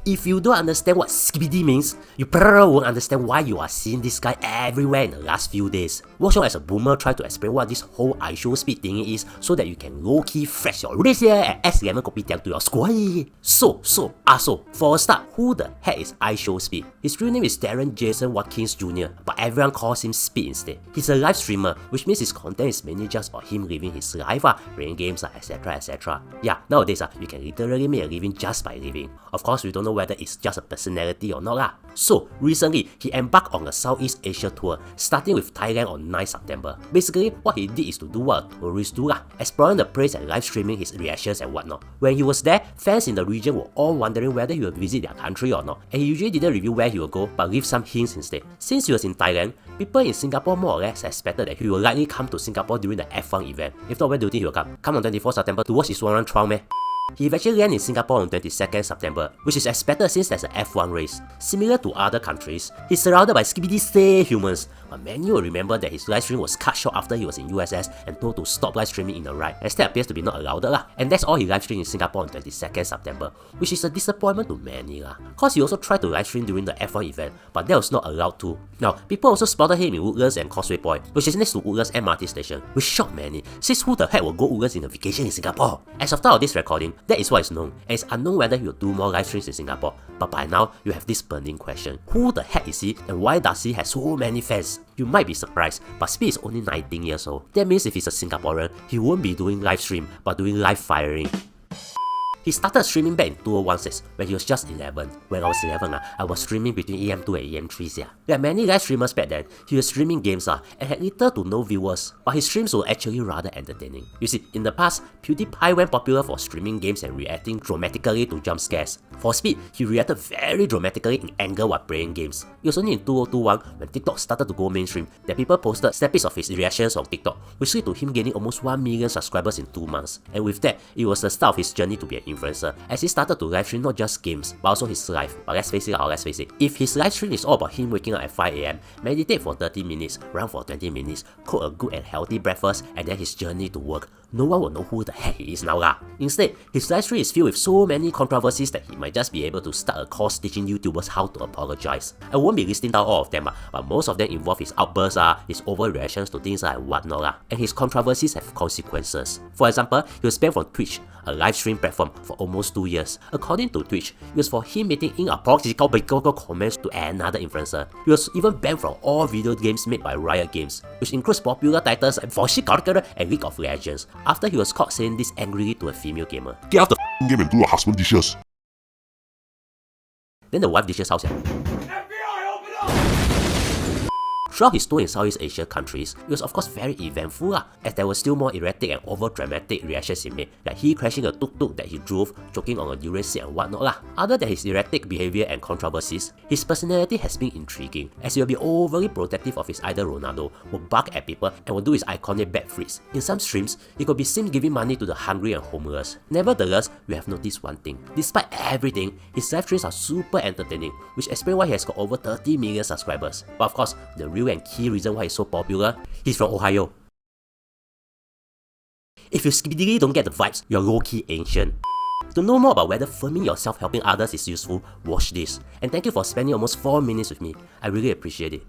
If you don't understand what skibidi means, you probably won't understand why you are seeing this guy everywhere in the last few days. Watch out as a boomer try to explain what this whole iShowSpeed thingy is so that you can low-key fresh your wrist here and add lemon kopitiam to your squad. So, for a start, who the heck is iShowSpeed? His real name is Darren Jason Watkins Jr., but everyone calls him Speed instead. He's a live streamer, which means his content is mainly just about him living his life, playing games, etc. Yeah, nowadays, you can literally make a living just by living. Of course, we don't know whether it's just a personality or not. So, recently, he embarked on a Southeast Asia tour, starting with Thailand on 9 September. Basically, what he did is to do what a tourist do, exploring the place and live streaming his reactions and whatnot. When he was there, fans in the region were all wondering whether he would visit their country or not, and he usually didn't reveal where he would go, but leave some hints instead. Since he was in Thailand, people in Singapore more or less expected that he would likely come to Singapore during the F1 event. If not, where do you think he will come? Come on 24 September to watch Iswaran trial meh? He eventually landed in Singapore on 22nd September, which is expected since there's an F1 race. Similar to other countries, he's surrounded by skibidi humans, but many will remember that his live stream was cut short after he was in USS and told to stop live streaming in the ride, as that appears to be not allowed and that's all he live streamed in Singapore on 22nd September, which is a disappointment to many cause he also tried to live stream during the F1 event, but that was not allowed to. Now, people also spotted him in Woodlands and Causeway Point, which is next to Woodlands MRT station, which shocked many, since who the heck will go Woodlands in a vacation in Singapore? As of time of this recording, that is what is known, and it's unknown whether he will do more live streams in Singapore. But by now, you have this burning question. Who the heck is he, and why does he have so many fans? You might be surprised, but Speed is only 19 years old. That means if he's a Singaporean, he won't be doing live stream, but doing live firing. He started streaming back in 2016 when he was just 11. When I was 11, I was streaming between EM2 and EM3. Like many live streamers back then, he was streaming games and had little to no viewers, but his streams were actually rather entertaining. You see, in the past, PewDiePie went popular for streaming games and reacting dramatically to jump scares. For Speed, he reacted very dramatically in anger while playing games. It was only in 2021 when TikTok started to go mainstream that people posted snippets of his reactions on TikTok, which led to him gaining almost 1 million subscribers in 2 months. And with that, it was the start of his journey to be an influencer, as he started to live stream not just games, but also his life. But let's face it, if his live stream is all about him waking up at 5 AM, meditate for 30 minutes, run for 20 minutes, cook a good and healthy breakfast, and then his journey to work, no one will know who the heck he is now. Instead, his live stream is filled with so many controversies that he might just be able to start a course teaching YouTubers how to apologize. I won't be listing down all of them, but most of them involve his outbursts, his overreactions to things and whatnot, and his controversies have consequences. For example, he was banned from Twitch, a live stream platform, for almost 2 years. According to Twitch, it was for him making inappropriate comments to another influencer. He was even banned from all video games made by Riot Games, which includes popular titles like Fortnite and League of Legends, after he was caught saying this angrily to a female gamer. Get out the game and do your husband dishes. Then the wife dishes house. Throughout his tour in Southeast Asia countries, it was of course very eventful as there were still more erratic and over-dramatic reactions he made, like he crashing a tuk-tuk that he drove, choking on a durian seed and whatnot. Other than his erratic behavior and controversies, his personality has been intriguing, as he will be overly protective of his idol Ronaldo, will bark at people and will do his iconic backflips. In some streams, he could be seen giving money to the hungry and homeless. Nevertheless, we have noticed one thing. Despite everything, his live streams are super entertaining, which explains why he has got over 30 million subscribers. But of course, the real and key reason why he's so popular, he's from Ohio. If you skibidi don't get the vibes, you're low-key ancient. To know more about whether filming yourself helping others is useful, watch this. And thank you for spending almost 4 minutes with me. I really appreciate it.